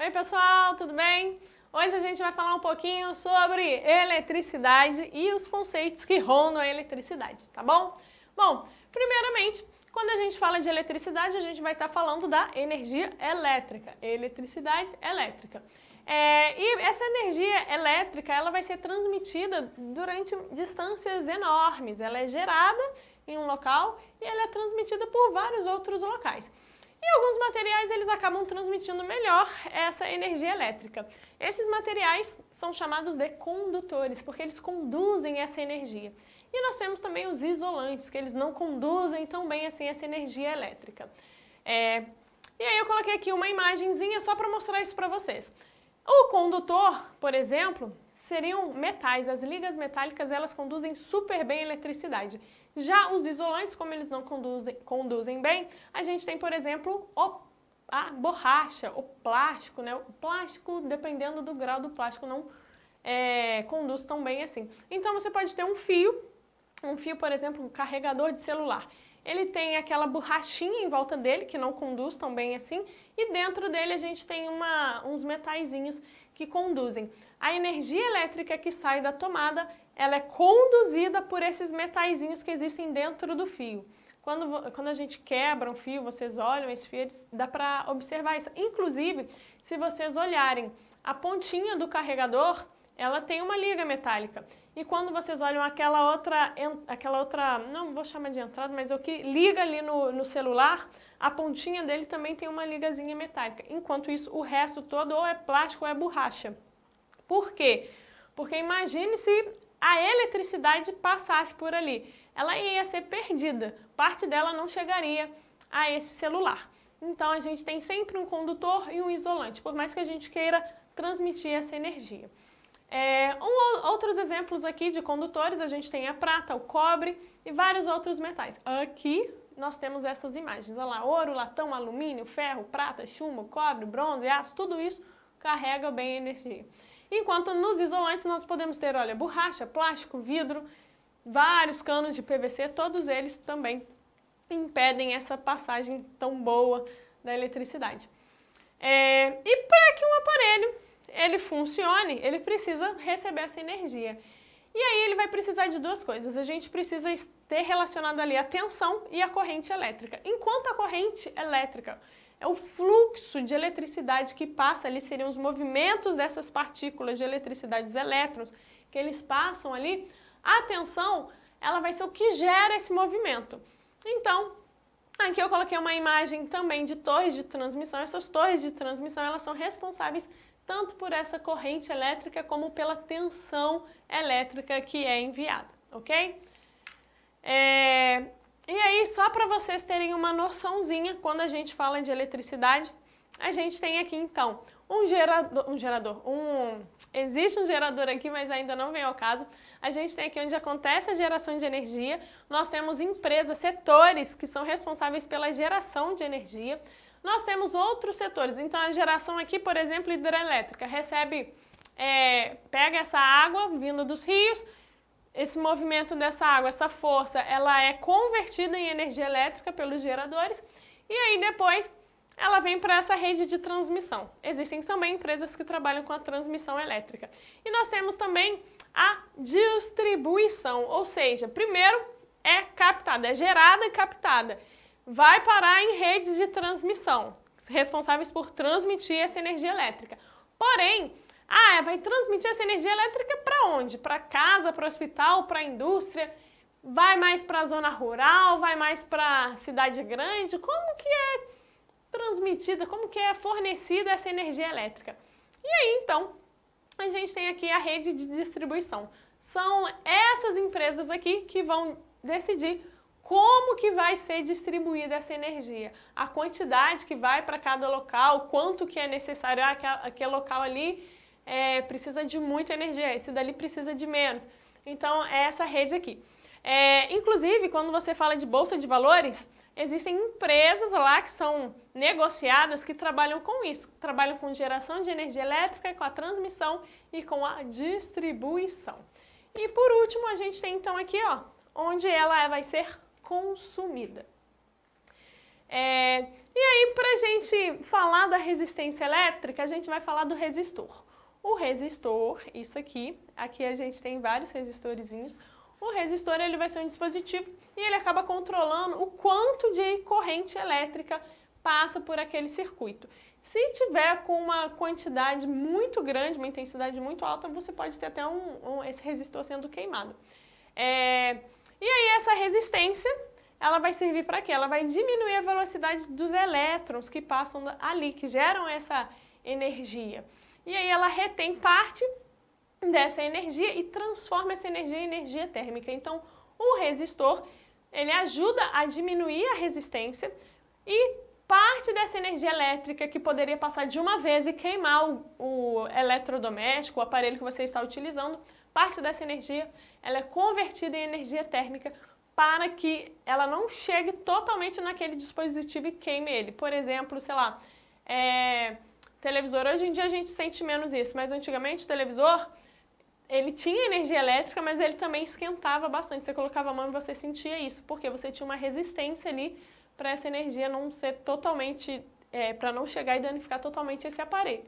Oi pessoal, tudo bem? Hoje a gente vai falar um pouquinho sobre eletricidade e os conceitos que rondam a eletricidade, tá bom? Bom, primeiramente, quando a gente fala de eletricidade, a gente vai estar falando da energia elétrica, eletricidade elétrica. E essa energia elétrica, ela vai ser transmitida durante distâncias enormes, ela é gerada em um local e ela é transmitida por vários outros locais. E alguns materiais eles acabam transmitindo melhor essa energia elétrica. Esses materiais são chamados de condutores, porque eles conduzem essa energia. E nós temos também os isolantes, que eles não conduzem tão bem assim essa energia elétrica. E aí eu coloquei aqui uma imagenzinha só para mostrar isso para vocês. O condutor, por exemplo, seriam metais. As ligas metálicas elas conduzem super bem a eletricidade. Já os isolantes, como eles não conduzem bem, a gente tem, por exemplo, a borracha, o plástico, né? O plástico, dependendo do grau do plástico, não conduz tão bem assim. Então você pode ter um fio, por exemplo, um carregador de celular. Ele tem aquela borrachinha em volta dele, que não conduz tão bem assim, e dentro dele a gente tem uns metaizinhos que conduzem. A energia elétrica que sai da tomada, ela é conduzida por esses metaizinhos que existem dentro do fio. Quando a gente quebra um fio, vocês olham esse fio, dá para observar isso. Inclusive, se vocês olharem a pontinha do carregador, ela tem uma liga metálica. E quando vocês olham aquela outra, não vou chamar de entrada, mas o que liga ali no celular, a pontinha dele também tem uma ligazinha metálica. Enquanto isso, o resto todo ou é plástico ou é borracha. Por quê? Porque imagine se a eletricidade passasse por ali. Ela ia ser perdida. Parte dela não chegaria a esse celular. Então, a gente tem sempre um condutor e um isolante, por mais que a gente queira transmitir essa energia. Outros exemplos aqui de condutores, a gente tem a prata, o cobre e vários outros metais. Aqui nós temos essas imagens, olha lá, ouro, latão, alumínio, ferro, prata, chumbo, cobre, bronze, aço, tudo isso carrega bem a energia. Enquanto nos isolantes nós podemos ter, olha, borracha, plástico, vidro, vários canos de PVC, todos eles também impedem essa passagem tão boa da eletricidade. E para que um aparelho ele funcione, ele precisa receber essa energia. E aí ele vai precisar de duas coisas. A gente precisa ter relacionado ali a tensão e a corrente elétrica. Enquanto a corrente elétrica é o fluxo de eletricidade que passa ali, seriam os movimentos dessas partículas de eletricidade, os elétrons, que eles passam ali, a tensão, ela vai ser o que gera esse movimento. Então, aqui eu coloquei uma imagem também de torres de transmissão. Essas torres de transmissão, elas são responsáveis tanto por essa corrente elétrica como pela tensão elétrica que é enviada, ok? E aí, só para vocês terem uma noçãozinha, quando a gente fala de eletricidade, a gente tem aqui então existe um gerador aqui, mas ainda não vem ao caso. A gente tem aqui onde acontece a geração de energia, nós temos empresas, setores que são responsáveis pela geração de energia. Nós temos outros setores, então a geração aqui, por exemplo, hidrelétrica, pega essa água vinda dos rios, esse movimento dessa água, essa força, ela é convertida em energia elétrica pelos geradores e aí depois ela vem para essa rede de transmissão. Existem também empresas que trabalham com a transmissão elétrica. E nós temos também a distribuição, ou seja, primeiro é captada, é gerada e captada. Vai parar em redes de transmissão, responsáveis por transmitir essa energia elétrica. Porém, vai transmitir essa energia elétrica para onde? Para casa, para hospital, para indústria? Vai mais para a zona rural? Vai mais para a cidade grande? Como que é transmitida, como que é fornecida essa energia elétrica? E aí, então, a gente tem aqui a rede de distribuição. São essas empresas aqui que vão decidir como que vai ser distribuída essa energia, a quantidade que vai para cada local, quanto que é necessário, aquele local ali precisa de muita energia, esse dali precisa de menos. Então, é essa rede aqui. Inclusive, quando você fala de bolsa de valores, existem empresas lá que são negociadas que trabalham com isso, trabalham com geração de energia elétrica, com a transmissão e com a distribuição. E por último, a gente tem então aqui, ó, onde ela vai ser consumida. E aí, para a gente falar da resistência elétrica, a gente vai falar do resistor. O resistor, isso aqui a gente tem vários resistorzinhos. O resistor ele vai ser um dispositivo e ele acaba controlando o quanto de corrente elétrica passa por aquele circuito. Se tiver com uma quantidade muito grande, uma intensidade muito alta, você pode ter até esse resistor sendo queimado. E aí essa resistência, ela vai servir para quê? Ela vai diminuir a velocidade dos elétrons que passam ali, que geram essa energia. E aí ela retém parte dessa energia e transforma essa energia em energia térmica. Então, o resistor, ele ajuda a diminuir a resistência e parte dessa energia elétrica que poderia passar de uma vez e queimar o eletrodoméstico, o aparelho que você está utilizando, parte dessa energia ela é convertida em energia térmica para que ela não chegue totalmente naquele dispositivo e queime ele. Por exemplo, sei lá, televisor, hoje em dia a gente sente menos isso, mas antigamente o televisor, ele tinha energia elétrica, mas ele também esquentava bastante. Você colocava a mão e você sentia isso, porque você tinha uma resistência ali para essa energia não ser totalmente, para não chegar e danificar totalmente esse aparelho.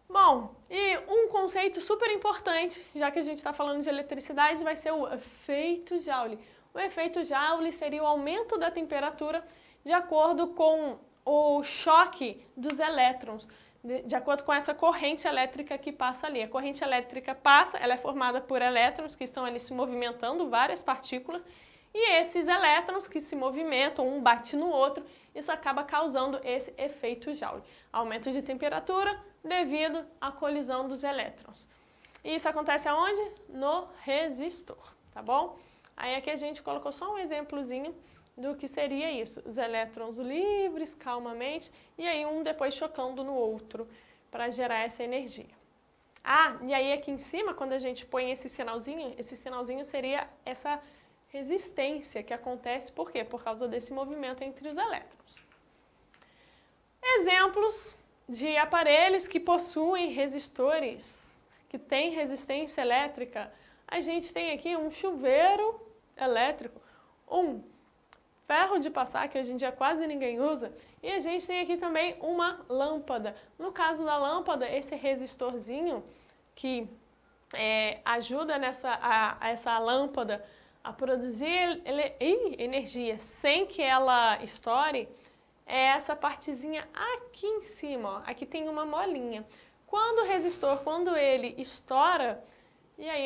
Bom, e um conceito super importante, já que a gente está falando de eletricidade, vai ser o efeito Joule. O efeito Joule seria o aumento da temperatura de acordo com o choque dos elétrons, de acordo com essa corrente elétrica que passa ali. A corrente elétrica passa, ela é formada por elétrons que estão ali se movimentando, várias partículas, e esses elétrons que se movimentam, um bate no outro, isso acaba causando esse efeito Joule. Aumento de temperatura devido à colisão dos elétrons. E isso acontece aonde? No resistor, tá bom? Aí aqui a gente colocou só um exemplozinho do que seria isso. Os elétrons livres, calmamente, e aí um depois chocando no outro para gerar essa energia. E aí aqui em cima, quando a gente põe esse sinalzinho seria essa resistência que acontece, por quê? Por causa desse movimento entre os elétrons. Exemplos de aparelhos que possuem resistores, que têm resistência elétrica. A gente tem aqui um chuveiro elétrico, um ferro de passar, que hoje em dia quase ninguém usa, e a gente tem aqui também uma lâmpada. No caso da lâmpada, esse resistorzinho que ajuda essa lâmpada a produzir energia sem que ela estoure, é essa partezinha aqui em cima, ó. Aqui tem uma molinha. Quando o resistor, quando ele estoura, e aí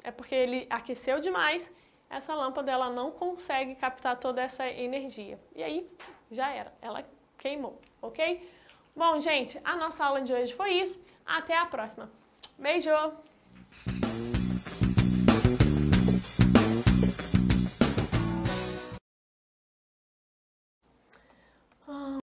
é porque ele aqueceu demais, essa lâmpada ela não consegue captar toda essa energia. E aí, já era, ela queimou, ok? Bom, gente, a nossa aula de hoje foi isso. Até a próxima. Beijo!